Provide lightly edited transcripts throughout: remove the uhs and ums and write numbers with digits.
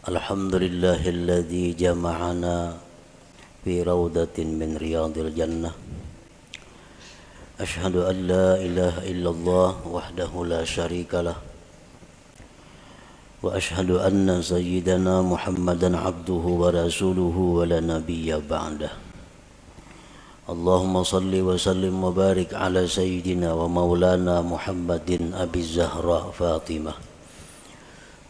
Alhamdulillahilladzi jama'ana fi rawdatin min riyadil jannah. Ashhadu an la ilaha illallah wahdahu la syarikalah. Wa ashhadu anna sayyidana Muhammadan abduhu wa rasuluhu wa la nabiyya ba'dah. Allahumma salli wa sallim wa barik ala sayyidina wa maulana Muhammadin Abi Zahra Fatimah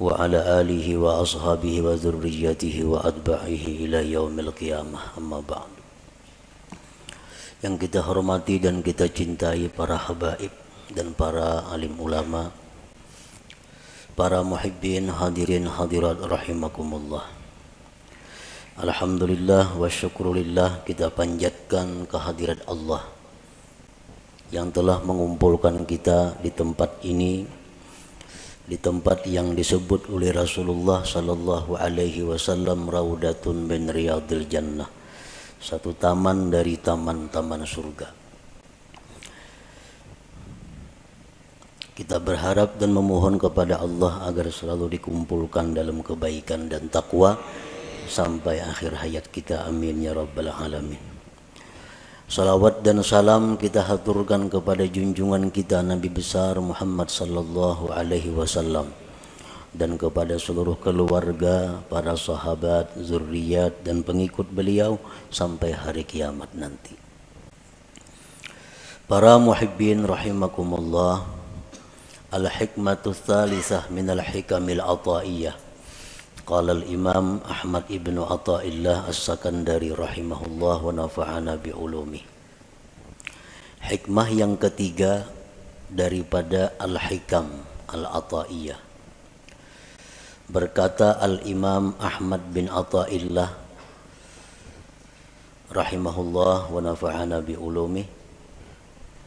wa ala alihi wa ashabihi wa dzurriyyatihi wa atba'ihi ila yaumil qiyamah, amma ba'd. Yang kita hormati dan kita cintai para habaib dan para alim ulama, para muhibbin hadirin hadirat rahimakumullah. Alhamdulillah wa syukrulillah, kita panjatkan kehadirat Allah yang telah mengumpulkan kita di tempat ini, di tempat yang disebut oleh Rasulullah sallallahu alaihi wasallam raudatun min riyadil jannah, satu taman dari taman-taman surga. Kita berharap dan memohon kepada Allah agar selalu dikumpulkan dalam kebaikan dan takwa sampai akhir hayat kita, amin ya rabbal alamin. Salawat dan salam kita haturkan kepada junjungan kita Nabi besar Muhammad sallallahu alaihi wasallam dan kepada seluruh keluarga, para sahabat, zuriat dan pengikut beliau sampai hari kiamat nanti. Para muhibbin rahimakumullah, al-hikmatu tsalisah minal hikamil ataiyah. Qala al-Imam Ahmad ibnu Athaillah As-Sakandari rahimahullah wa nafa'ana bi'ulumi. Hikmah yang ketiga daripada al-hikam al-ataiyah. Berkata al-Imam Ahmad bin Athaillah rahimahullah wa nafa'ana bi'ulumi,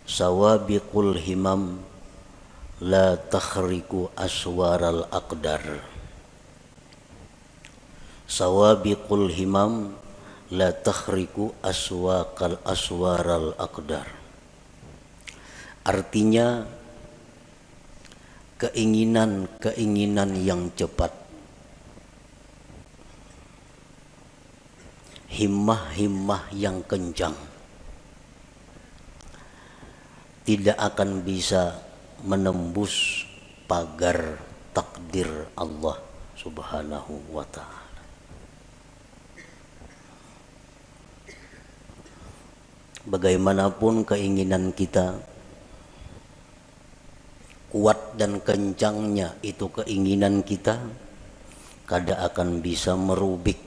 sawabiqul himam la takhriku aswaral aqdar. Sawabiqul himam la takhriku aswaral aqdar. Artinya keinginan yang cepat, himmah yang kencang tidak akan bisa menembus pagar takdir Allah Subhanahu wa ta'ala. Bagaimanapun keinginan kita, kuat dan kencangnya itu keinginan kita, kada akan bisa merubik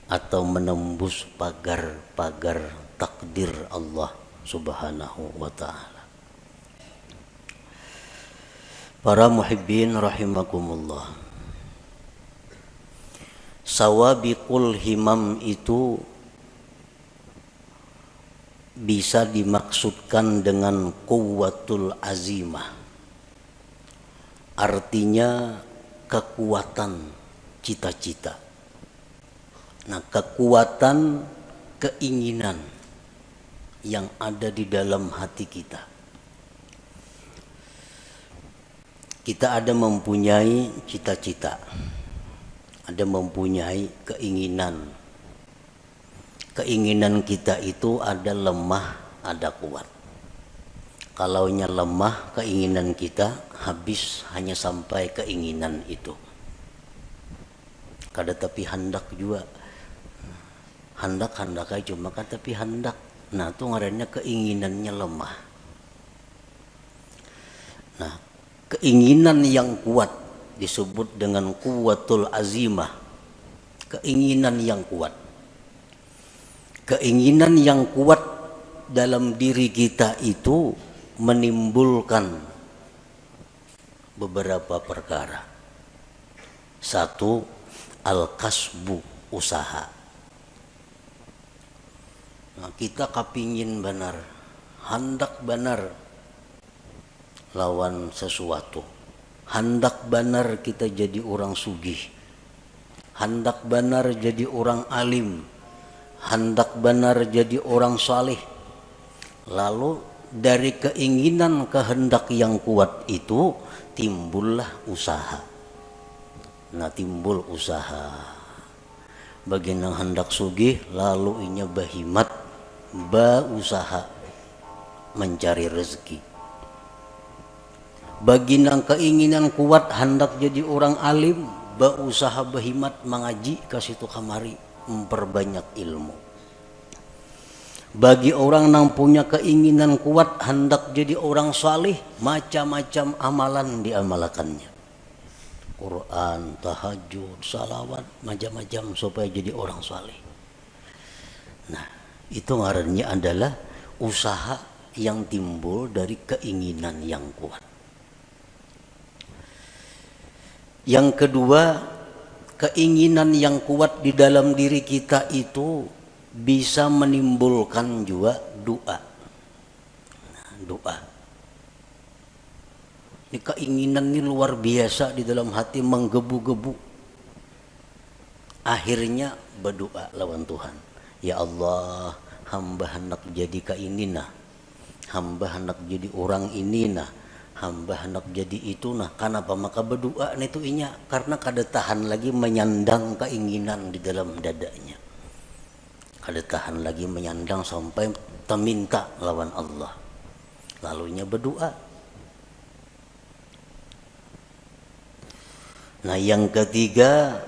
atau menembus pagar-pagar takdir Allah Subhanahu wa ta'ala. Para muhibbin rahimakumullah, sawabiqul himam itu bisa dimaksudkan dengan quwwatul azimah, artinya kekuatan cita-cita. Nah, kekuatan keinginan yang ada di dalam hati kita. Kita ada mempunyai cita-cita, ada mempunyai keinginan. Keinginan kita itu ada lemah, ada kuat. Kalaunya lemah keinginan kita, habis hanya sampai keinginan itu. Kada tapi hendak juga. Hendak aja cuma kada tapi hendak. Nah, itu ngarannya keinginannya lemah. Nah, keinginan yang kuat disebut dengan quwwatul azimah. Keinginan yang kuat. Keinginan yang kuat dalam diri kita itu menimbulkan beberapa perkara. Satu, al-kasbu, usaha. Nah, kita kepingin benar, hendak benar lawan sesuatu. Hendak benar kita jadi orang sugih. Hendak benar jadi orang alim. Hendak benar jadi orang saleh. Lalu dari keinginan kehendak yang kuat itu timbullah usaha. Nah timbul usaha. Bagi nang hendak sugih lalu inya bahimat usaha mencari rezeki. Bagi nang keinginan kuat hendak jadi orang alim, usaha bahimat mengaji ke situ kamari memperbanyak ilmu. Bagi orang yang punya keinginan kuat hendak jadi orang salih, macam-macam amalan diamalkannya. Quran, tahajud, salawat, macam-macam supaya jadi orang salih. Nah, itu ngarannya adalah usaha yang timbul dari keinginan yang kuat. Yang kedua, keinginan yang kuat di dalam diri kita itu bisa menimbulkan juga doa. Nah, doa. Ini keinginan ini luar biasa di dalam hati menggebu-gebu. Akhirnya berdoa lawan Tuhan. Ya Allah, hamba hendak jadi kainina. Hamba hendak jadi orang ini nah. Hamba hendak jadi itu nah. Kenapa maka berdoa itu inya? Karena kada tahan lagi menyandang keinginan di dalam dadanya. Kada tahan lagi menyandang sampai meminta lawan Allah. Lalunya berdoa. Nah yang ketiga,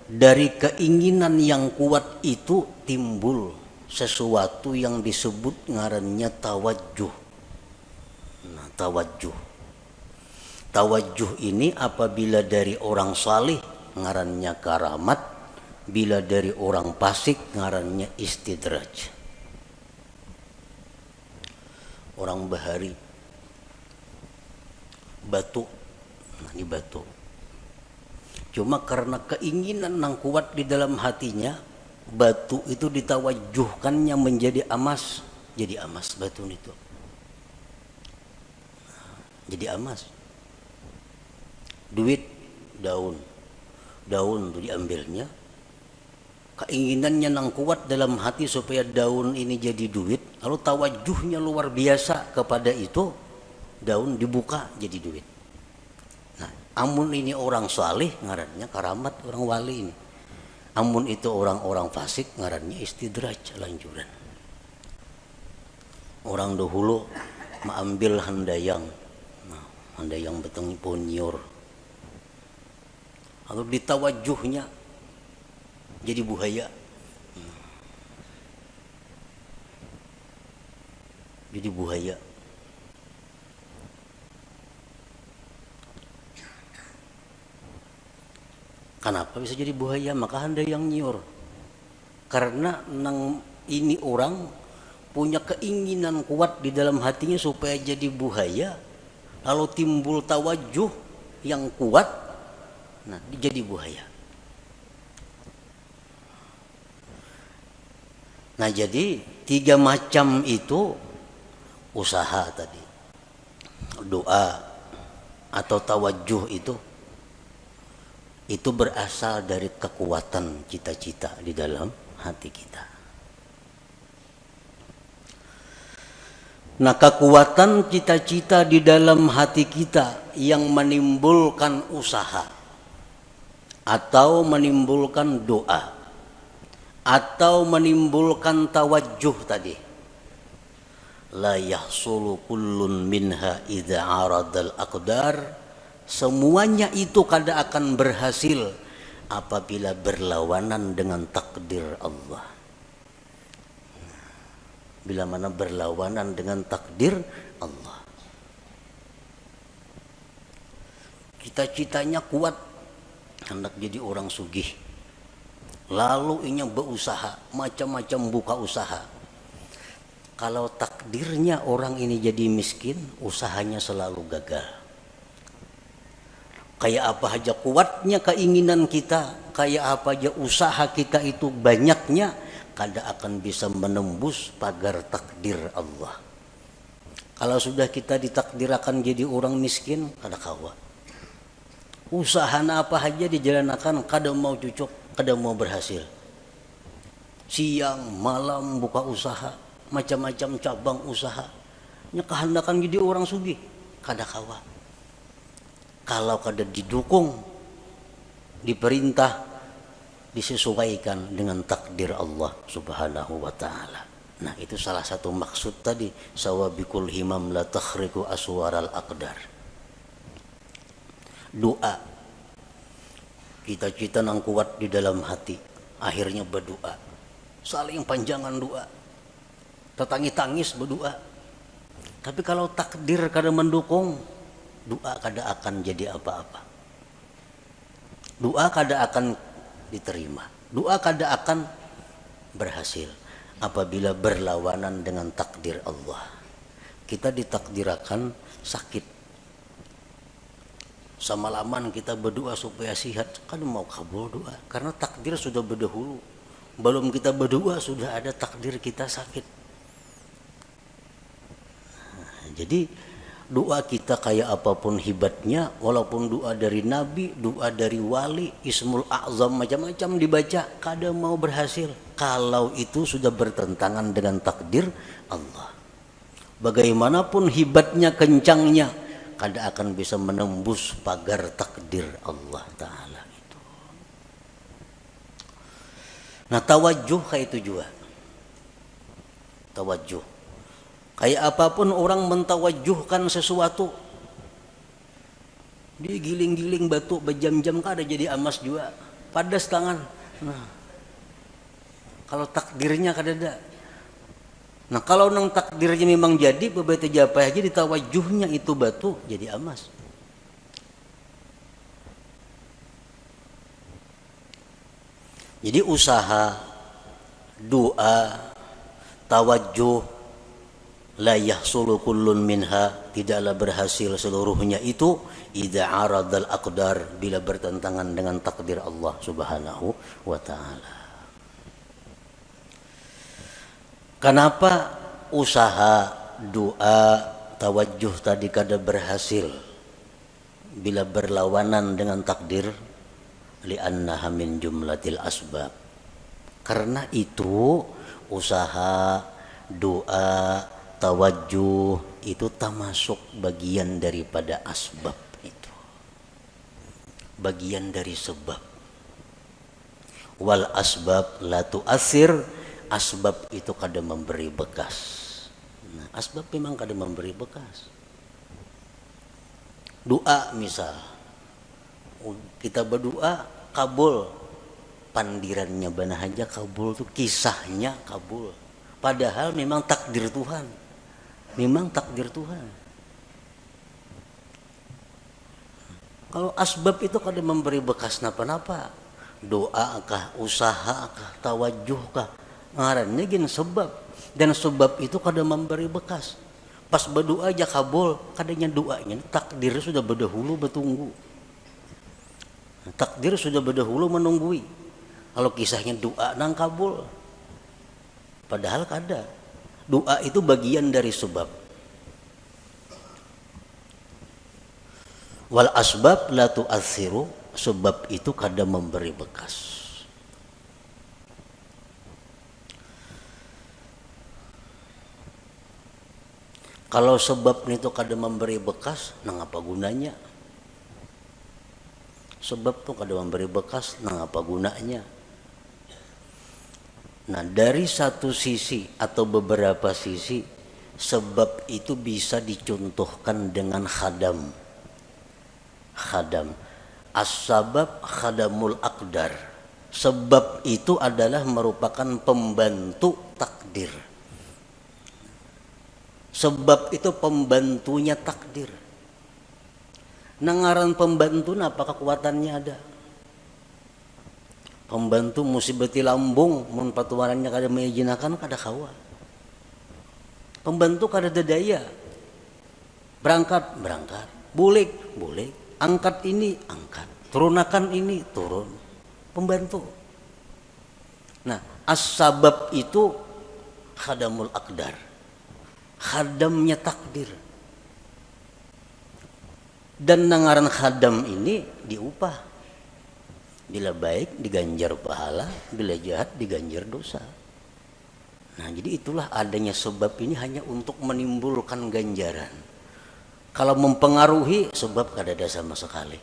dari keinginan yang kuat itu timbul sesuatu yang disebut ngarannya tawajjuh. Nah tawajjuh. Tawajjuh ini apabila dari orang salih ngarannya karamat, bila dari orang fasik ngarannya istidraj. Orang bahari batu, nah ini batu. Cuma karena keinginan yang kuat di dalam hatinya, batu itu ditawajjuhkannya menjadi emas, jadi emas batu itu. Jadi emas. Duit, daun itu diambilnya. Keinginannya yang kuat dalam hati supaya daun ini jadi duit, lalu tawajuhnya luar biasa kepada itu, daun dibuka jadi duit. Nah, amun ini orang salih ngarannya karamat, orang wali ini. Amun itu orang-orang fasik ngarannya istidraj, lanjuran. Orang dahulu mengambil handayang, nah, handayang beteng ponyur, lalu ditawajuhnya jadi buaya. Jadi buaya. Kenapa bisa jadi buaya? Maka handayang nyiur. Karena nang ini orang punya keinginan kuat di dalam hatinya supaya jadi buaya, lalu timbul tawajuh yang kuat, nah jadi buaya. Nah jadi 3 macam itu usaha tadi, doa atau tawajuh itu berasal dari kekuatan cita-cita di dalam hati kita. Nah kekuatan cita-cita di dalam hati kita yang menimbulkan usaha atau menimbulkan doa atau menimbulkan tawajuh tadi, la yahsulu kullun minha idza aradal aqdar, semuanya itu kada akan berhasil apabila berlawanan dengan takdir Allah. Bila mana berlawanan dengan takdir Allah, cita-citanya kuat hendak jadi orang sugih, lalu inya berusaha macam-macam buka usaha. Kalau takdirnya orang ini jadi miskin, usahanya selalu gagal. Kayak apa aja kuatnya keinginan kita, kayak apa aja usaha kita itu banyaknya, kada akan bisa menembus pagar takdir Allah. Kalau sudah kita ditakdirkan jadi orang miskin, kada kawa. Usaha apa aja dijalankan, kada mau cucuk, kada mau berhasil. Siang malam buka usaha, macam-macam cabang usaha, kehendakan jadi orang sugih, kada kawa. Kalau kada didukung diperintah disesuaikan dengan takdir Allah Subhanahu wa taala. Nah, itu salah satu maksud tadi, sawabikul himam la takhriqu aswaral aqdar. Doa, cita-cita nang kuat di dalam hati, akhirnya berdoa, saling panjangan doa, tetangis-tangis berdoa. Tapi kalau takdir kada mendukung, doa kada akan jadi apa-apa. Doa kada akan diterima, doa kada akan berhasil apabila berlawanan dengan takdir Allah. Kita ditakdirakan sakit, semalaman kita berdoa supaya sehat, kan mau kabul doa, karena takdir sudah berdahulu. Belum kita berdoa sudah ada takdir kita sakit. Jadi doa kita kayak apapun hebatnya, walaupun doa dari nabi, doa dari wali, ismul a'zam macam-macam dibaca, kada mau berhasil kalau itu sudah bertentangan dengan takdir Allah. Bagaimanapun hebatnya, kencangnya, kada akan bisa menembus pagar takdir Allah Ta'ala itu. Nah, tawajuh kayak itu juga. Tawajuh, kayak apapun orang mentawajuhkan sesuatu, digiling-giling batu berjam-jam kada jadi emas juga, padas tangan. Nah, kalau takdirnya kada ada. Nah, kalau nang takdirnya memang jadi, beberapa japa aja ditawajuhnya itu batu jadi emas. Jadi usaha, doa, tawajuh, la yahsulu kullun minha, tidaklah berhasil seluruhnya itu idza aradal aqdar, bila bertentangan dengan takdir Allah Subhanahu wa taala. Kenapa usaha, doa, tawajuh tadi kada berhasil bila berlawanan dengan takdir? Li'annaha min jumlatil asbab, karena itu usaha, doa, tawajuh itu termasuk bagian daripada asbab, itu bagian dari sebab. Wal asbab la tu'athir, asbab itu kada memberi bekas. Nah, asbab memang kada memberi bekas. Doa misal, kita berdoa kabul, pandirannya bana aja kabul tuh, kisahnya kabul, padahal memang takdir Tuhan. Memang takdir Tuhan. Kalau asbab itu kada memberi bekas napa-napa, doa kah, usaha kah, tawajuh kah, ngarannya gin sebab, dan sebab itu kada memberi bekas. Pas berdoa aja kabul, kadanya doanya takdir sudah berdahulu bertunggu. Takdir sudah berdahulu menunggui. Kalau kisahnya doa nang kabul, padahal kada. Doa itu bagian dari sebab. Wal asbab la tu'athiru, sebab itu kada memberi bekas. Kalau sebab itu kada memberi bekas, nang apa gunanya? Sebab tuh kada memberi bekas, nang apa gunanya? Nah, dari satu sisi atau beberapa sisi, sebab itu bisa dicontohkan dengan khadam. Khadam, as-sabab khadamul aqdar. Sebab itu adalah merupakan pembantu takdir. Sebab itu pembantunya takdir. Nangaran pembantu apa kekuatannya ada? Pembantu musibati lambung, mun patuarannya kada mengijinakan kada kawa. Pembantu kada daya. Berangkat, bulik, angkat ini, angkat, turunakan ini, turun. Pembantu. Nah, as-sabab itu khadamul aqdar, khadamnya takdir. Dan nangaran khadam ini diupah. Bila baik diganjar pahala, bila jahat diganjar dosa. Nah, jadi itulah adanya sebab ini hanya untuk menimbulkan ganjaran. Kalau mempengaruhi, sebab kada ada sama sekali.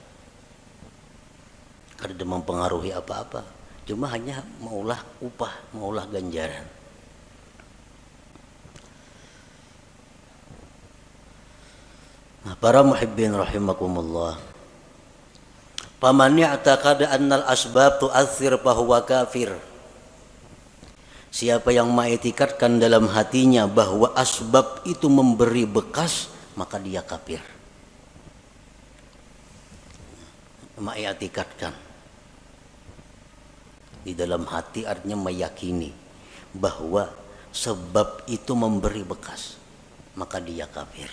kada mempengaruhi apa-apa, cuma hanya maulah upah, maulah ganjaran. Nah, para muhibbin rahimakumullah, faman i'taqada annal asbab tu'athir fahuwa kafir. Siapa yang mengiktikadkan dalam hatinya bahwa asbab itu memberi bekas, maka dia kafir. Mengiktikadkan di dalam hati artinya meyakini bahwa sebab itu memberi bekas, maka dia kafir.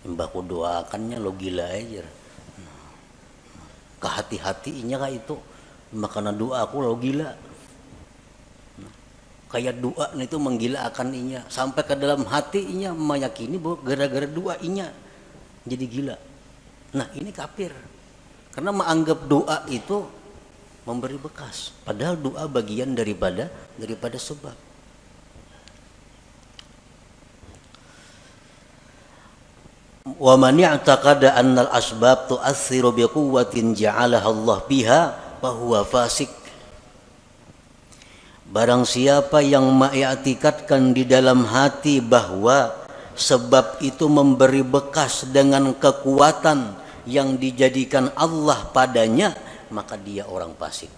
Mbahku doakannya lo gila aja. Kehati-hatinya kah itu, makanya doa aku lo gila. Kayak doa itu menggilaakan inya sampai ke dalam hati inya meyakini bahwa gara-gara doa inya jadi gila. Nah ini kafir, karena menganggap doa itu memberi bekas, padahal doa bagian daripada sebab. Wa man i'taqada annal asbab tu'assiru biquwwatin ja'alaha Allah biha fa huwa fasik. Barang siapa yang mengiktikadkan di dalam hati bahwa sebab itu memberi bekas dengan kekuatan yang dijadikan Allah padanya, maka dia orang fasik.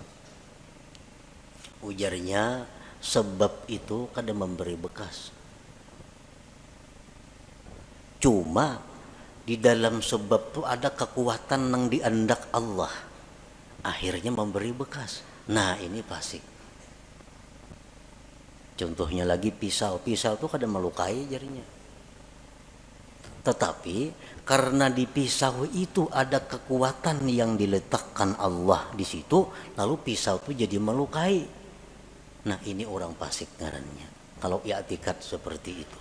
Ujarnya, sebab itu kada memberi bekas. Cuma di dalam sebab itu ada kekuatan yang diandak Allah, akhirnya memberi bekas. Nah ini fasik. Contohnya lagi pisau itu kada melukai jarinya, tetapi karena di pisau itu ada kekuatan yang diletakkan Allah di situ, lalu pisau itu jadi melukai. Nah ini orang fasik ngarannya kalau i'tikad seperti itu.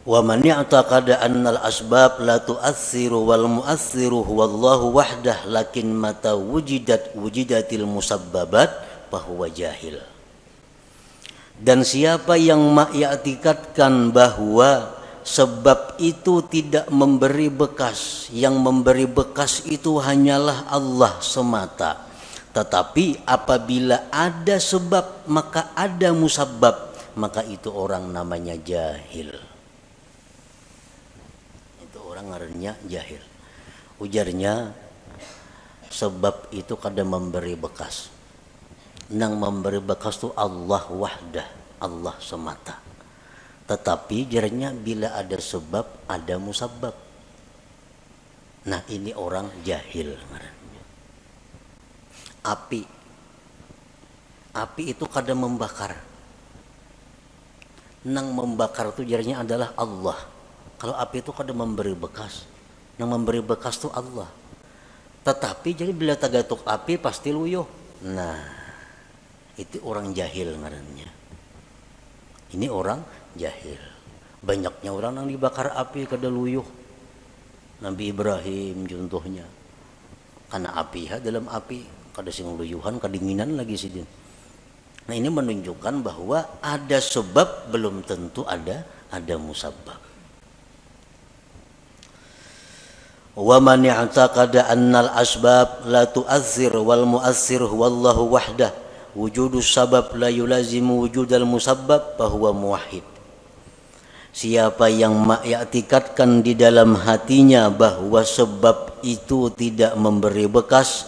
Wa man i'taqada annal asbab la tu'assiru wal mu'assiru huwallahu wahdah lakin mata wujidatil musabbabat fahuwa jahil. Dan siapa yang mengiktikadkan bahwa sebab itu tidak memberi bekas, yang memberi bekas itu hanyalah Allah semata, tetapi apabila ada sebab maka ada musabbab, maka itu orang namanya jahil. Ngarannya jahil. Ujarnya, sebab itu kada memberi bekas. Nang memberi bekas itu Allah wahdah, Allah semata. Tetapi jarnya bila ada sebab ada musabbab. Nah ini orang jahil ngarannya. Api itu kada membakar. Nang membakar itu jarnya adalah Allah. Kalau api itu kada memberi bekas, yang memberi bekas itu Allah. Tetapi jadi bila tagatuk api pasti luyuh. Nah, itu orang jahil ngarannya. Ini orang jahil. Banyaknya orang yang dibakar api kada luyuh. Nabi Ibrahim contohnya. Karena api dalam api kada sing luyuhan, kedinginan lagi sidin. Nah, ini menunjukkan bahwa ada sebab belum tentu ada musabbab. Wa man i'taqada annal asbab la tu'athir wal mu'athir huwallahu wahdah wujudus sabab la yulazimu wujudal musabbab fahuwa muwahhid. Siapa yang mengiktikadkan di dalam hatinya bahwa sebab itu tidak memberi bekas,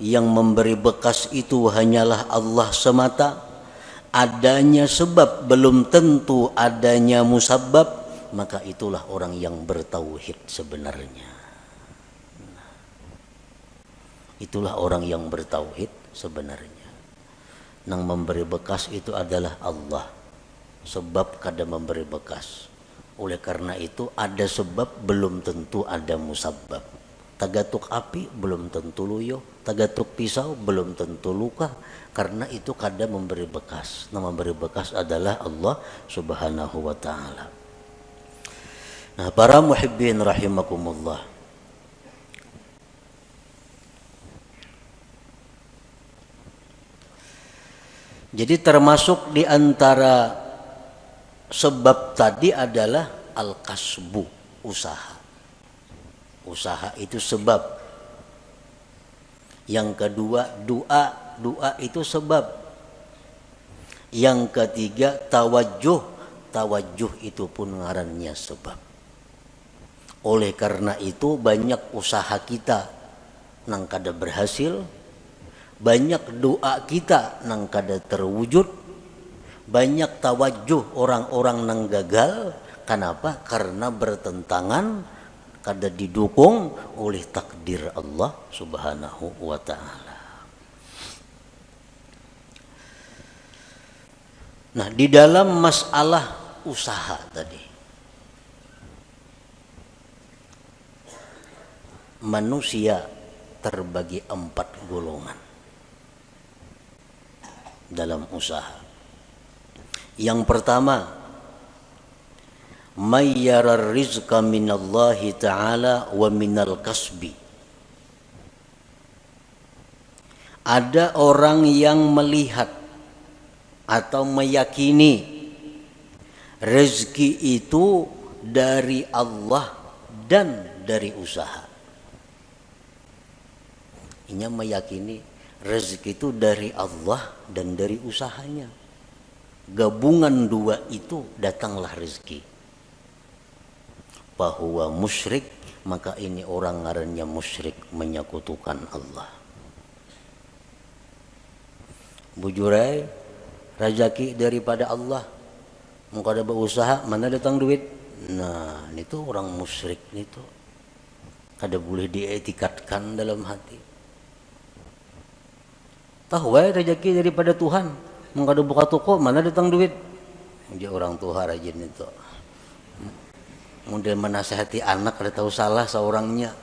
yang memberi bekas itu hanyalah Allah semata, adanya sebab belum tentu adanya musabbab, maka itulah orang yang bertauhid sebenarnya. Itulah orang yang bertauhid sebenarnya. Nang memberi bekas itu adalah Allah. Sebab kada memberi bekas. Oleh karena itu ada sebab belum tentu ada musabbab. Tagatuk api belum tentu luyuh, tagatuk pisau belum tentu luka, karena itu kada memberi bekas. Nang memberi bekas adalah Allah Subhanahu wa taala. Nah, para muhibbin rahimakumullah. Jadi termasuk di antara Sebab tadi adalah al-kasbu, usaha. Usaha itu sebab. Yang kedua doa, doa itu sebab. Yang ketiga tawajjuh, tawajjuh itu pun ngarannya sebab. Oleh karena itu banyak usaha kita nang kada berhasil, banyak doa kita nang kada terwujud, banyak tawajjuh orang-orang nang gagal. Kenapa? Karena bertentangan, kada didukung oleh takdir Allah Subhanahu wa ta'ala. Nah, di dalam masalah usaha tadi, manusia terbagi 4 golongan dalam usaha. Yang pertama, mayyarar rizqa minallahi ta'ala wa minal kasbi. Ada orang yang melihat atau meyakini rezeki itu dari Allah dan dari usaha. Ini meyakini rezeki itu dari Allah dan dari usahanya. Gabungan dua itu datanglah rezeki. Bahwa musyrik, maka ini orang ngarannya musyrik, menyekutukan Allah. Bujurai rezeki daripada Allah, mau kada berusaha mana datang duit. Nah, itu orang musyrik itu kada boleh dietikatkan dalam hati. Tahu rezeki daripada Tuhan, mau kada buka toko mana datang duit. Dia orang tua rajin itu. Model menasihati anak kada tahu salah seorangnya,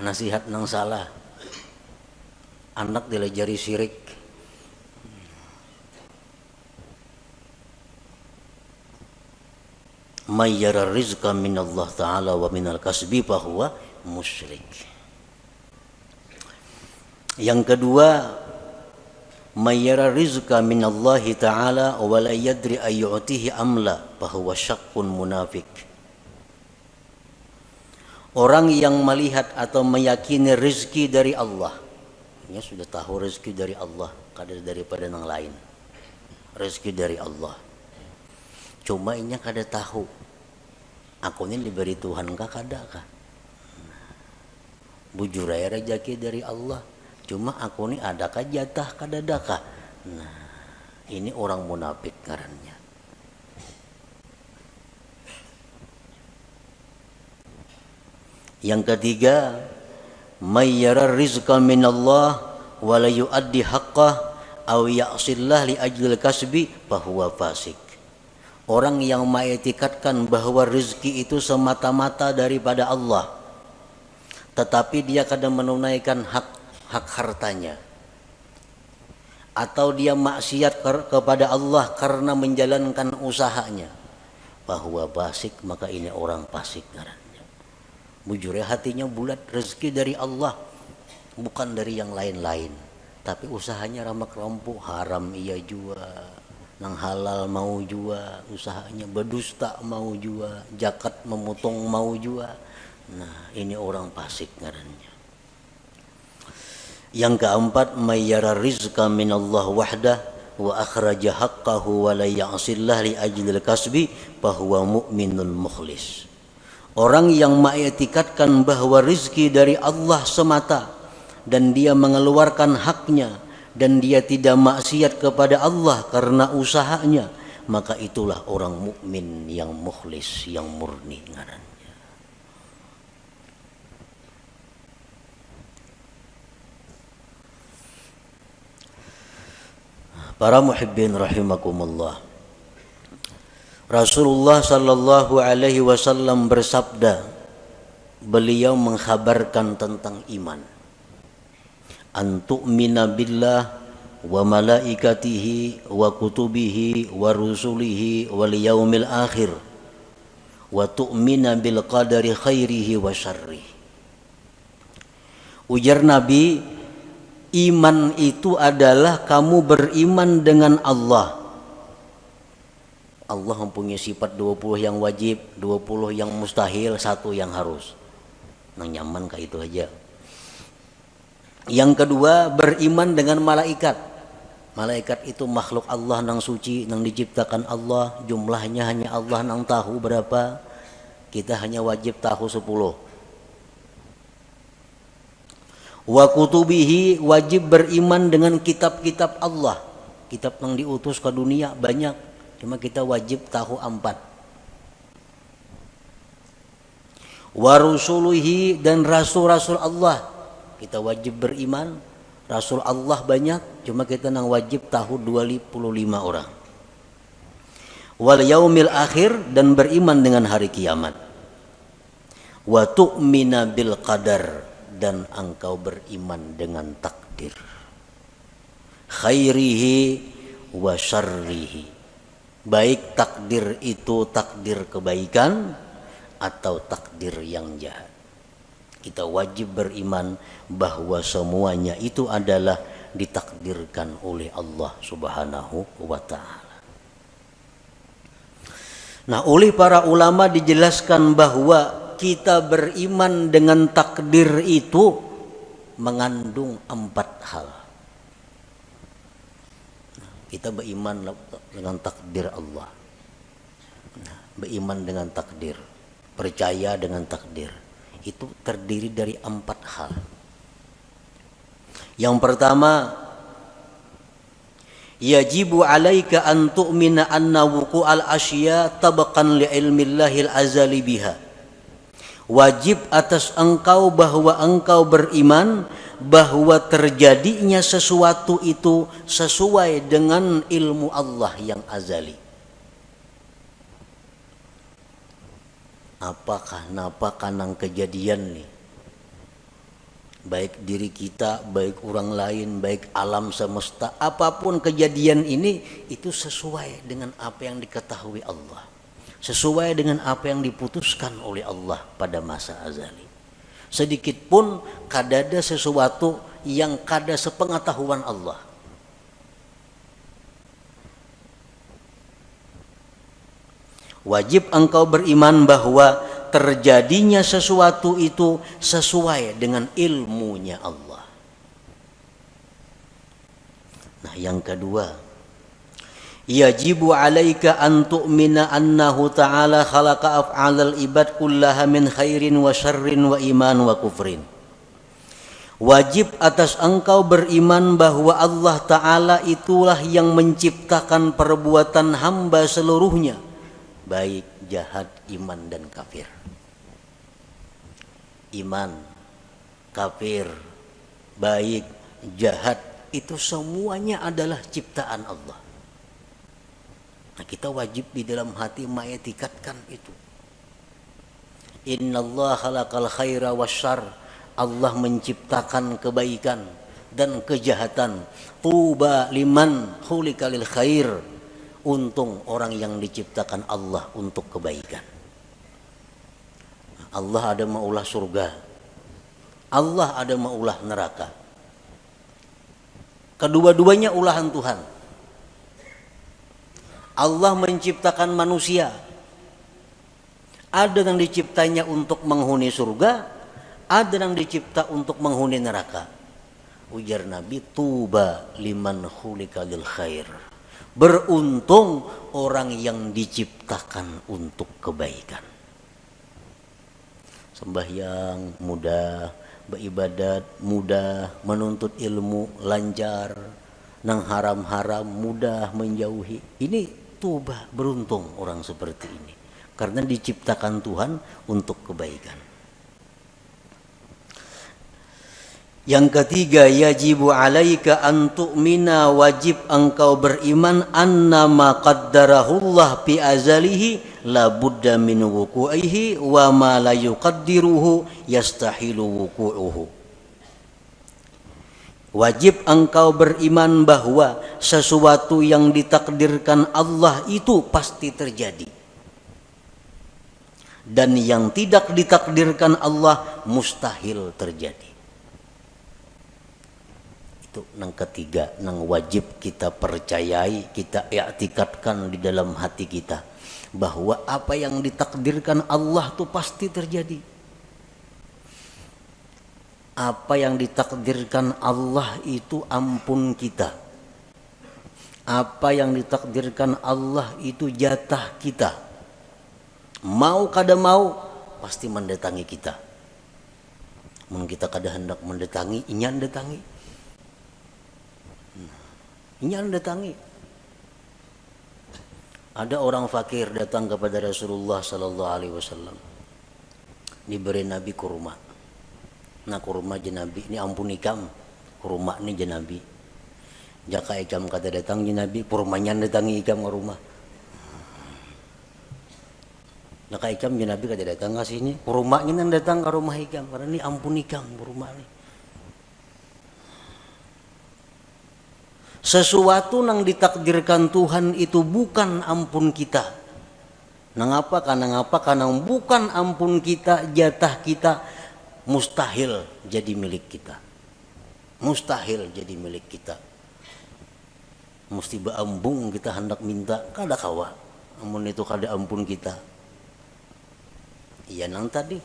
nasihat nang salah, anak dilajari syirik. Mayyara rizqa minallah ta'ala wa minal kasbi fahuwa musyrik. Yang kedua, mayyara rizqa minallahi ta'ala wa la yadri ayyu'tihi amla fahuwa syakkun munafik. Orang yang melihat atau meyakini rezeki dari Allah, dia sudah tahu rezeki dari Allah, kada daripada yang lain. Rezeki dari Allah. Cuma inya kada tahu, aku ini diberi Tuhan kah kada kah? Bujur aja rezeki dari Allah. Cuma aku ini adakah jatah kada adakah? Nah, ini orang munafik ngarannya. Yang ketiga, mayyara rizqa minallah wa la yuaddi haqqah aw ya'sillah li ajlil kasbi fahuwa fasik. Orang yang mengetikatkan bahwa rezeki itu semata-mata daripada Allah, tetapi dia kadang menunaikan hak hartanya, atau dia maksiat kepada Allah karena menjalankan usahanya, bahwa fasik, maka ini orang fasik ngarannya. Bujur ya, hatinya bulat, rezeki dari Allah bukan dari yang lain-lain, tapi usahanya ramak rampuk, haram ia jua, nang halal mau jua, usahanya berdusta mau jua, zakat memotong mau jua. Nah, ini orang fasik ngarannya. Yang keempat, mayyara rizqa minallah wahdah wa akhraja haqqahu wa la ya'sillah li ajlil kasbi fahuwa mu'minun mukhlis. Orang yang mengetikatkan bahwa rizki dari Allah semata dan dia mengeluarkan haknya dan dia tidak maksiat kepada Allah karena usahanya, maka itulah orang mukmin yang mukhlis, yang murni ngarannya. Para muhibbin rahimakumullah, Rasulullah sallallahu alaihi wasallam bersabda, beliau mengkhabarkan tentang iman. Antu'mina billah wa malaikatihi wa kutubihi wa rusulihi wal yaumil akhir wa tu'mina bil qadari khairihi wa syarrihi. Ujar Nabi, iman itu adalah kamu beriman dengan Allah, Allah mempunyai sifat 20 yang wajib, 20 yang mustahil, 1 yang harus. Nang nyaman kayak itu aja. Yang kedua, beriman dengan malaikat. Malaikat itu makhluk Allah nang suci, nang diciptakan Allah, jumlahnya hanya Allah nang tahu berapa. Kita hanya wajib tahu 10. Wa kutubihi, wajib beriman dengan kitab-kitab Allah. Kitab yang diutus ke dunia banyak, cuma kita wajib tahu 4. Wa rusuluhi, dan rasul-rasul Allah, kita wajib beriman. Rasul Allah banyak, cuma kita nang wajib tahu 25 orang. Wal yaumil akhir, dan beriman dengan hari kiamat. Wa tu'mina bil qadar, dan engkau beriman dengan takdir. Khairihi wa syarrihi, baik takdir itu takdir kebaikan atau takdir yang jahat. Kita wajib beriman bahwa semuanya itu adalah ditakdirkan oleh Allah Subhanahu wa ta'ala. Nah, oleh para ulama dijelaskan bahwa kita beriman dengan takdir itu mengandung 4 hal. Kita beriman dengan takdir Allah, beriman dengan takdir, percaya dengan takdir, itu terdiri dari 4 hal. Yang pertama, yajibu alaika an tu'mina anna wuqu'al asya tabaqan li ilmillahil azali biha. Wajib atas engkau bahwa engkau beriman bahwa terjadinya sesuatu itu sesuai dengan ilmu Allah yang azali. Apakah napa kanang kejadian nih, baik diri kita, baik orang lain, baik alam semesta, apapun kejadian ini itu sesuai dengan apa yang diketahui Allah, sesuai dengan apa yang diputuskan oleh Allah pada masa azali. Sedikit pun kadada sesuatu yang kada sepengetahuan Allah. Wajib engkau beriman bahwa terjadinya sesuatu itu sesuai dengan ilmunya Allah. Nah, yang kedua, yajibu alaika an tu'mina annahu ta'ala khalaqa af'alal ibad kullaha min khairin wa syarrin wa iman wa kufrin. Wajib atas engkau beriman bahwa Allah Ta'ala itulah yang menciptakan perbuatan hamba seluruhnya, baik jahat, iman dan kafir. Iman, kafir, baik, jahat, itu semuanya adalah ciptaan Allah. Nah, kita wajib di dalam hati mengetikatkan itu. Innallaha khalaqal khaira wasyarr, Allah menciptakan kebaikan dan kejahatan. Tuba liman khuliqa lil khair, untung orang yang diciptakan Allah untuk kebaikan. Allah ada maulah surga, Allah ada maulah neraka. Kedua-duanya ulahan Tuhan. Allah menciptakan manusia, ada yang diciptanya untuk menghuni surga, ada yang dicipta untuk menghuni neraka. Ujar Nabi, tuba liman khuliqa lil khair, beruntung orang yang diciptakan untuk kebaikan. Sembahyang mudah, beribadat mudah, menuntut ilmu lancar, nang haram-haram mudah menjauhi. Ini tuba, beruntung orang seperti ini, karena diciptakan Tuhan untuk kebaikan. Yang ketiga, yajibu alaika an tu'mina, wajib engkau beriman anna ma qaddarahullah fi azalihi la budda min wuqu'ihi wa ma la yuqaddiruhu yastahilu wuqu'uhu. Wajib engkau beriman bahwa sesuatu yang ditakdirkan Allah itu pasti terjadi, dan yang tidak ditakdirkan Allah mustahil terjadi. Itu yang ketiga, yang wajib kita percayai, kita i'tikadkan di dalam hati kita, bahwa apa yang ditakdirkan Allah itu pasti terjadi. Apa yang ditakdirkan Allah itu ampun kita. Apa yang ditakdirkan Allah itu jatah kita. Mau kada mau pasti mendatangi kita. Mun kita kada hendak mendatangi, inyan datangi. Inyan datangi. Ada orang fakir datang kepada Rasulullah sallallahu alaihi wasallam. Diberi Nabi kurma. Nah kurma jenabi ini ampun ikam, kurma ini jenabi. Jaka ikam kata datang jenabi, kurmanya datangi ikam ke rumah. Jaka ikam jenabi kata datang ke sini, kurmanya datang ke rumah ikam karena ini ampun ikam kurma ini. Sesuatu yang ditakdirkan Tuhan itu bukan ampun kita. Nangapa? Karena bukan ampun kita, jatah kita. Mustahil jadi milik kita. Mustahil jadi milik kita. Mesti beambung kita hendak minta kada kawa. Amun itu kada ampun kita. Iya nang tadi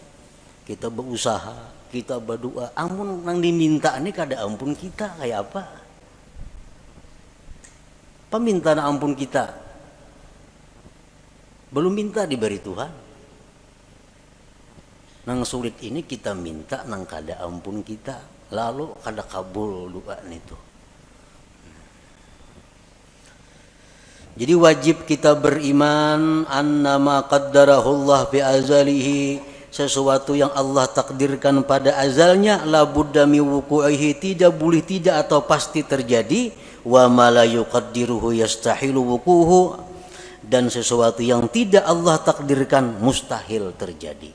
kita berusaha, kita berdoa, amun nang diminta ini kada ampun kita kayak apa? Peminta ampun kita. Belum minta diberi Tuhan. Nang sulit ini kita minta nang kada ampun kita, lalu kada kabul doa itu. Jadi wajib kita beriman annama qaddarahullah fi azalihi, sesuatu yang Allah takdirkan pada azalnya la budda mi wuqu'ihi, tidak boleh tidak atau pasti terjadi, wa ma la yuqaddiruhu yastahilu wuquhu, dan sesuatu yang tidak Allah takdirkan mustahil terjadi.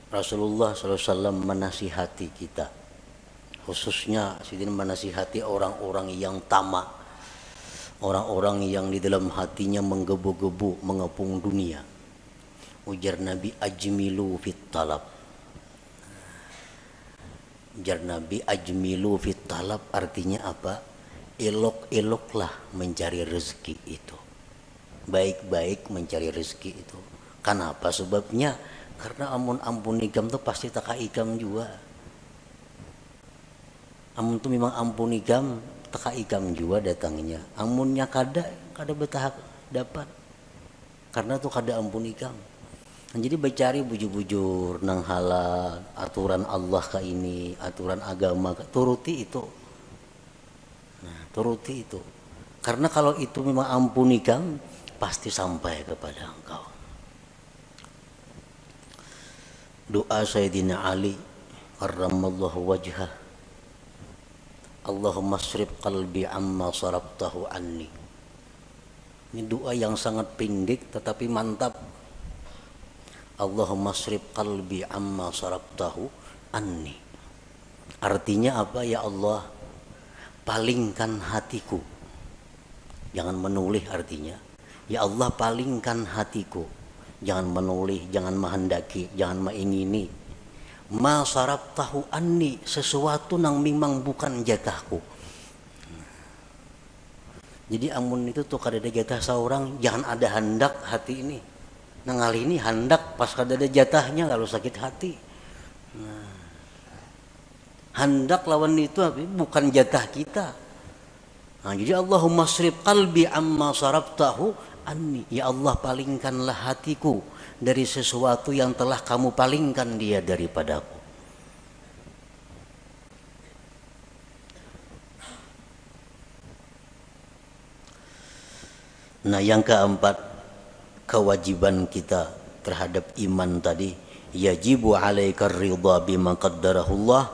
Rasulullah SAW menasihati kita, khususnya sidin menasihati orang-orang yang tamak, orang-orang yang di dalam hatinya menggebu-gebu mengepung dunia. Ujar Nabi, ajmilu fit talab. Ujar Nabi, ajmilu fit talab artinya apa? Elok-eloklah mencari rezeki itu, baik-baik mencari rezeki itu. Kenapa sebabnya? Karena ampun ikam tuh pasti tak ikam juga. Amun tuh memang ampun ikam, tak ikam juga datangnya. Amunnya kada betah dapat. Karena tuh kada ampun ikam. Nah, jadi bercari bujur-bujur nang halal, aturan Allah ke ini, aturan agama, turuti itu. Nah, turuti itu. Karena kalau itu memang ampun ikam, pasti sampai kepada engkau. Doa Sayyidina Ali karramallahu wajhah, Allahumma srif qalbi amma sarabtahu anni. Ini doa yang sangat pendek tetapi mantap. Allahumma srif qalbi amma sarabtahu anni. Artinya apa? Ya Allah, palingkan hatiku. Jangan menoleh artinya. Ya Allah, palingkan hatiku. Jangan menoleh, jangan menghendaki, jangan mengingini. Ma sarabtahu anni, sesuatu yang memang bukan jatahku. Jadi amun itu tuh kada ada jatah seorang, jangan ada hendak hati ini. Nang kali ini hendak pas kada ada jatahnya lalu sakit hati. Nah, hendak lawan itu bukan jatah kita. Nah, jadi Allahumma srif qalbi amma sarabtahu anni, ya Allah palingkanlah hatiku dari sesuatu yang telah kamu palingkan dia daripadaku. Nah yang keempat, kewajiban kita terhadap iman tadi, yajibu alaika ridha bima qaddarahullah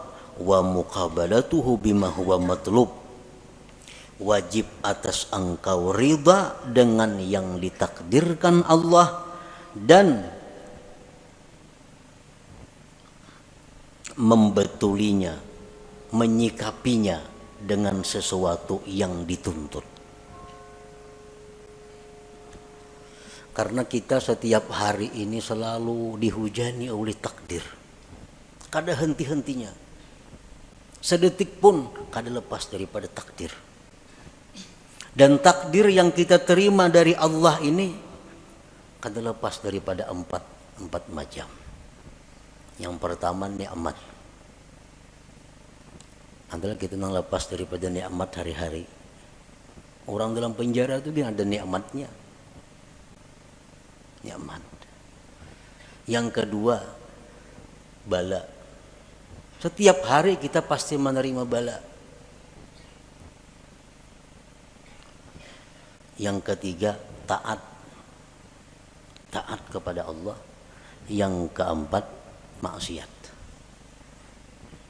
wa muqabalatuhu bima huwa matlub. Wajib atas engkau ridha dengan yang ditakdirkan Allah dan membetulinya, menyikapinya dengan sesuatu yang dituntut. Karena kita setiap hari ini selalu dihujani oleh takdir. kada henti-hentinya. Sedetik pun kada lepas daripada takdir. Dan takdir yang kita terima dari Allah ini kada lepas daripada empat macam. Yang pertama nikmat. Adalah kita nang lepas daripada nikmat hari-hari. Orang dalam penjara itu dia ada nikmatnya. Nikmat. Yang kedua bala. Setiap hari kita pasti menerima bala. Yang ketiga taat. Taat kepada Allah. Yang keempat maksiat.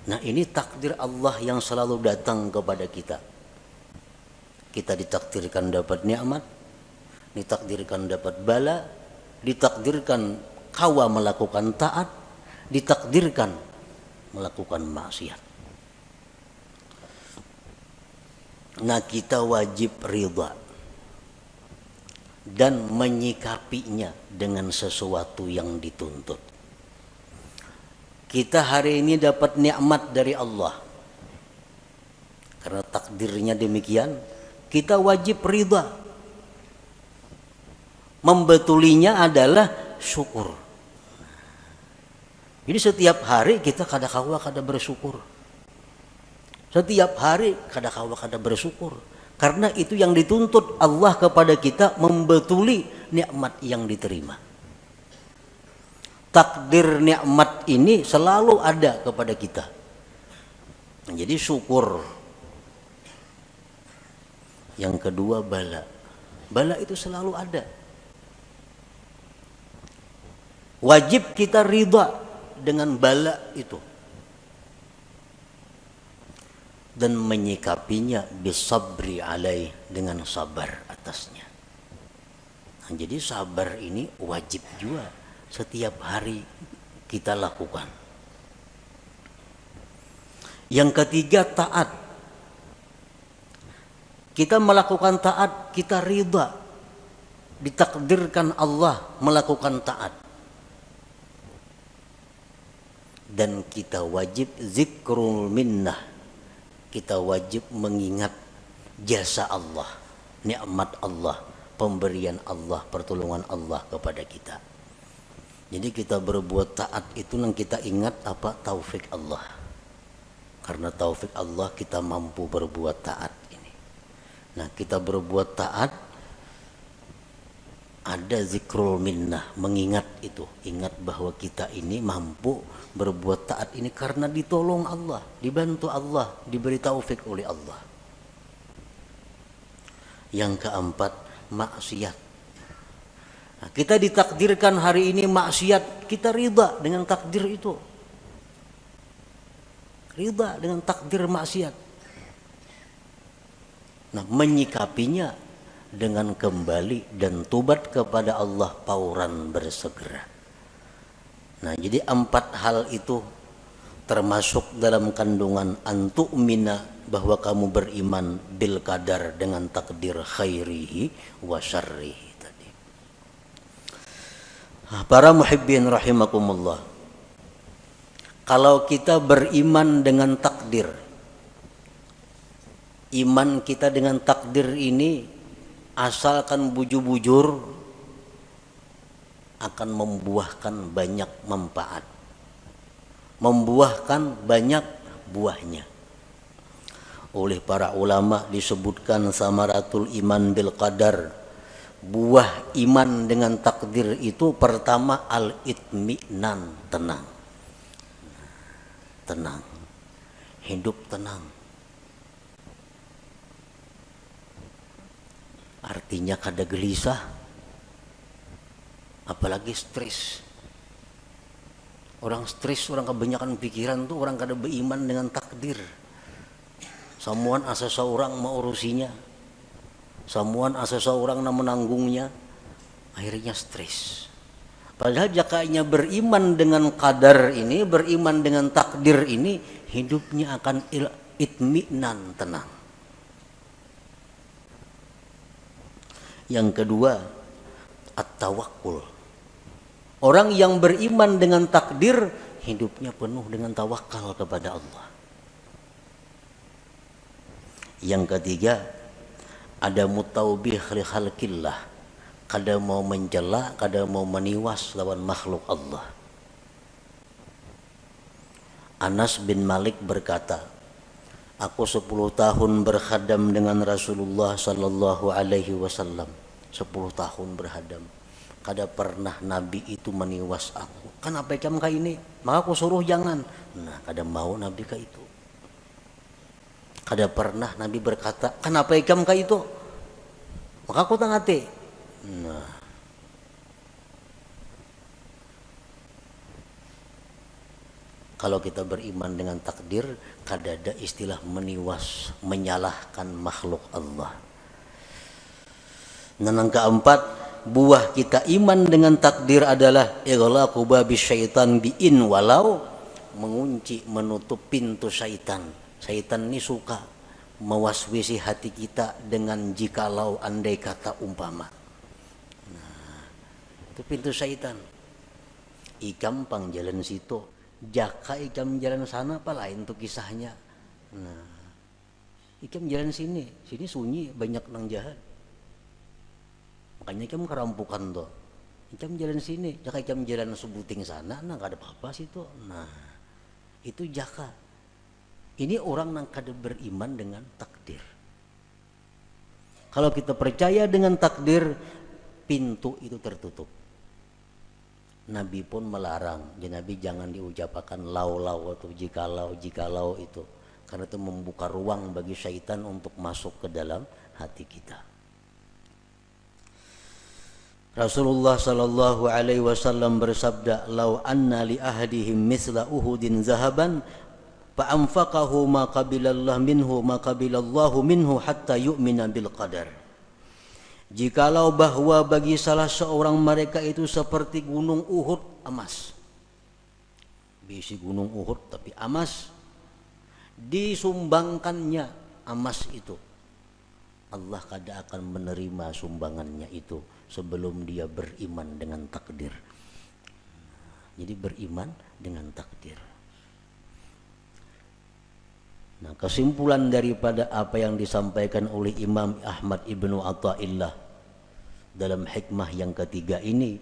Nah, ini takdir Allah yang selalu datang kepada kita. Kita ditakdirkan dapat nikmat, ditakdirkan dapat bala, ditakdirkan kawa melakukan taat, ditakdirkan melakukan maksiat. Nah, kita wajib ridha dan menyikapinya dengan sesuatu yang dituntut. Kita hari ini dapat nikmat dari Allah. Karena takdirnya demikian, kita wajib ridha. Membetulinya adalah syukur. Jadi setiap hari kita kada bersyukur. Setiap hari kada bersyukur. Karena itu yang dituntut Allah kepada kita, membetuli nikmat yang diterima. Takdir nikmat ini selalu ada kepada kita. Jadi syukur. Yang kedua bala. Bala itu selalu ada. Wajib kita ridha dengan bala itu. Dan menyikapinya bisabri alaih, dengan sabar atasnya. Nah, jadi sabar ini wajib juga setiap hari kita lakukan. Yang ketiga taat. Kita melakukan taat, kita ridha. Ditakdirkan Allah melakukan taat. Dan kita wajib zikrul minnah. Kita wajib mengingat jasa Allah, nikmat Allah, pemberian Allah, pertolongan Allah kepada kita. Jadi kita berbuat taat itu yang kita ingat apa? Taufik Allah. Karena taufik Allah kita mampu berbuat taat ini. Nah, kita berbuat taat, ada zikrul minnah, mengingat itu. Ingat bahwa kita ini mampu berbuat taat ini karena ditolong Allah, dibantu Allah, diberi taufik oleh Allah. Yang keempat, maksiat. Nah, kita ditakdirkan hari ini maksiat, kita ridha dengan takdir itu. Ridha dengan takdir maksiat. Nah, menyikapinya dengan kembali dan tobat kepada Allah pauran bersegera. Nah, jadi 4 hal itu termasuk dalam kandungan antu'mina, bahwa kamu beriman bil qadar, dengan takdir khairihi wa syarrihi tadi. Para muhibbin rahimakumullah. Kalau kita beriman dengan takdir, iman kita dengan takdir ini asalkan bujur-bujur akan membuahkan banyak manfaat, membuahkan banyak buahnya. Oleh para ulama disebutkan samaratul iman bil qadar, buah iman dengan takdir itu pertama al-itminan, tenang. Tenang, hidup tenang. Artinya kada gelisah, apalagi stres. Orang stres, orang kebanyakan pikiran tuh orang kada beriman dengan takdir. Samuan asa seorang mau urusinya, samuan asa seorang na menanggungnya, akhirnya stres. Padahal jakanya beriman dengan qadar ini, beriman dengan takdir ini, hidupnya akan itminan, tenang. Yang kedua, at-tawakkul. Orang yang beriman dengan takdir, hidupnya penuh dengan tawakal kepada Allah. Yang ketiga, ada mutaubih li khalqillah, kada mau mencela, kada mau meniwas lawan makhluk Allah. Anas bin Malik berkata, aku 10 tahun berkhadam dengan Rasulullah sallallahu alaihi wasallam. 10 tahun berkhadam. Kada pernah Nabi itu meniwas aku. Kan apa ikam ka ini? Maka aku suruh jangan. Nah, kada mau Nabi ka itu. Kada pernah Nabi berkata, kan apa ikam ka itu? Maka aku tangati. Nah, kalau kita beriman dengan takdir, kada ada istilah meniwas, menyalahkan makhluk Allah. Dan yang keempat, buah kita iman dengan takdir adalah ighlaqu babi syaitan bi'in walau, mengunci, menutup pintu syaitan. Syaitan ini suka mewaswisi hati kita dengan jikalau, andai kata, umpama. Nah, itu pintu syaitan. Ikam pang jalan situ, jaka ikam jalan sana, apa lain tuh kisahnya. Nah, ikam jalan sini sunyi, banyak nang jahat. Makanya ikam kerampukan tuh. Ikam jalan sini, jaka ikam jalan sebuting sana, nah gak ada apa-apa situ. Nah, itu jaka. Ini orang yang kada beriman dengan takdir. Kalau kita percaya dengan takdir, pintu itu tertutup. Nabi pun melarang, Nabi jangan diucapkan lau-lau atau jikalau itu, karena itu membuka ruang bagi syaitan untuk masuk ke dalam hati kita. Rasulullah sallallahu alaihi wasallam bersabda, "Lau anna li ahadihim mithla Uhudin zahaban fa anfaqahu ma qabilallahu minhu hatta yu'mina bil qadar." Jikalau bahwa bagi salah seorang mereka itu seperti gunung Uhud emas. Bisi gunung Uhud tapi emas, disumbangkannya emas itu, Allah kada akan menerima sumbangannya itu sebelum dia beriman dengan takdir. Jadi beriman dengan takdir. Nah, kesimpulan daripada apa yang disampaikan oleh Imam Ahmad ibnu Athaillah dalam hikmah yang ketiga ini,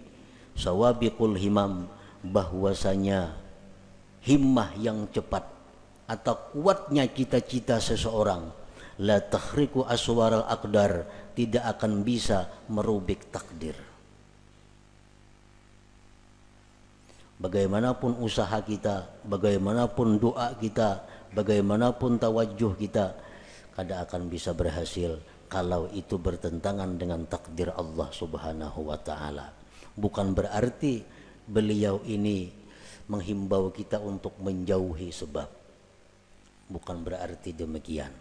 sawabiqul himam, bahwasanya himmah yang cepat atau kuatnya cita-cita seseorang, la tahriku aswaral aqdar, tidak akan bisa merubik takdir. Bagaimanapun usaha kita, bagaimanapun doa kita, bagaimanapun tawajuh kita, kada akan bisa berhasil kalau itu bertentangan dengan takdir Allah Subhanahu wa taala. Bukan berarti beliau ini menghimbau kita untuk menjauhi sebab. Bukan berarti demikian.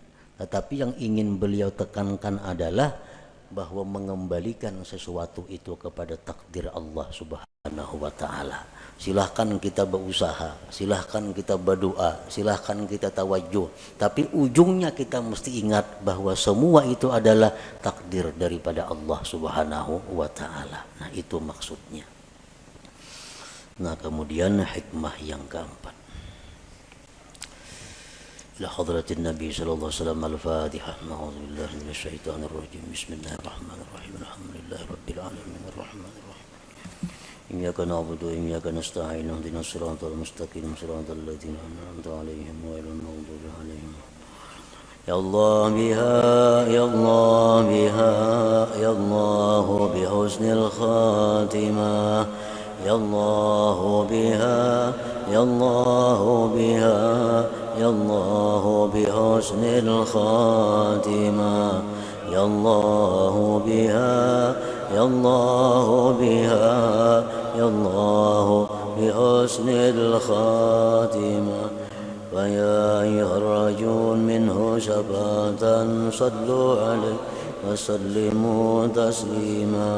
Tetapi yang ingin beliau tekankan adalah bahwa mengembalikan sesuatu itu kepada takdir Allah Subhanahu wa taala. Silahkan kita berusaha, silahkan kita berdoa, silahkan kita tawajuh, tapi ujungnya kita mesti ingat bahwa semua itu adalah takdir daripada Allah Subhanahu wa taala. Nah, itu maksudnya. Nah, kemudian hikmah yang keempat. إلى حضرة النبي صلى الله عليه وسلم الفاتحة. أعوذ بالله من الشيطان الرجيم. بسم الله الرحمن الرحيم. الحمد لله رب العالمين الرحمن الرحيم إياك نعبد وإياك نستعين اهدنا الصراط المستقيم صراط الذين أنعمت عليهم غير المغضوب عليهم. يا الله بها يا الله بها يا الله بحسن الخاتمة يا الله بها يا الله بها يا الله بحسن الخاتمة يا الله بها يا الله بها يا الله بحسن الخاتمة ويا أيها الرجل منه شفاعة صلوا عليه وسلموا تسليما.